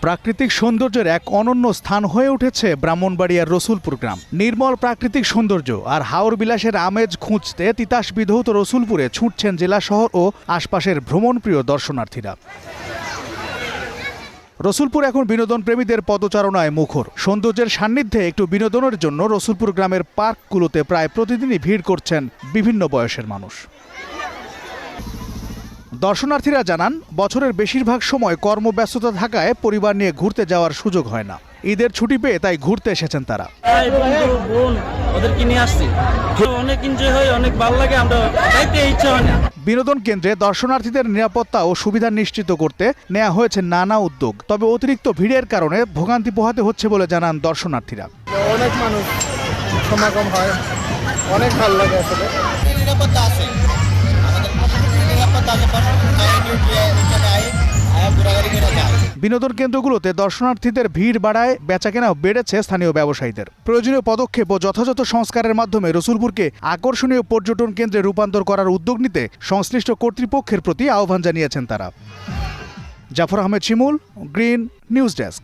প্রাকৃতিক সৌন্দর্যের এক অনন্য স্থান হয়ে উঠেছে ব্রাহ্মণবাড়িয়ার রসুলপুর গ্রাম। নির্মল প্রাকৃতিক সৌন্দর্য আর হাওর বিলাসের আমেজ খুঁজতে তিতাস বিধৌত রসুলপুরে ছুটছেন জেলা শহর ও আশপাশের ভ্রমণপ্রিয় দর্শনার্থীরা। রসুলপুর এখন বিনোদন প্রেমীদের পদচারণায় মুখর। সৌন্দর্যের সান্নিধ্যে একটু বিনোদনের জন্য রসুলপুর গ্রামের পার্কগুলোতে প্রায় প্রতিদিনই ভিড় করছেন বিভিন্ন বয়সের মানুষ। দর্শনার্থীরা জানান, বছরের বেশিরভাগ সময় কর্মব্যস্ততা থাকায় পরিবার নিয়ে ঘুরতে যাওয়ার সুযোগ হয় না। ঈদের ছুটি পেয়ে তাই ঘুরতে এসেছেন তারা। অনেক এনজয় হয়, অনেক ভালো লাগে, আমরা যাইতে ইচ্ছা হয় না। বিনোদন কেন্দ্রে দর্শনার্থীদের নিরাপত্তা ও সুবিধা নিশ্চিত করতে নেওয়া হয়েছে নানা উদ্যোগ। তবে অতিরিক্ত ভিড়ের কারণে ভোগান্তি পোহাতে হচ্ছে বলে জানান দর্শনার্থীরা। অনেক মানুষ সমাগম হয়, অনেক ভালো লাগে। আসলে নিরাপত্তা আছে, বিনোদন কেন্দ্রগুলোতে দর্শনার্থীদের ভিড় বাড়ায় বেচাকেনাও বেড়েছে স্থানীয় ব্যবসায়ীদের। প্রয়োজনীয় পদক্ষেপ ও যথাযথ সংস্কারের মাধ্যমে রসুলপুরকে আকর্ষণীয় পর্যটন কেন্দ্রে রূপান্তর করার উদ্যোগ নিতে সংশ্লিষ্ট কর্তৃপক্ষের প্রতি আহ্বান জানিয়েছেন তারা। জাফর আহমেদ শিমুল, গ্রিন নিউজ ডেস্ক।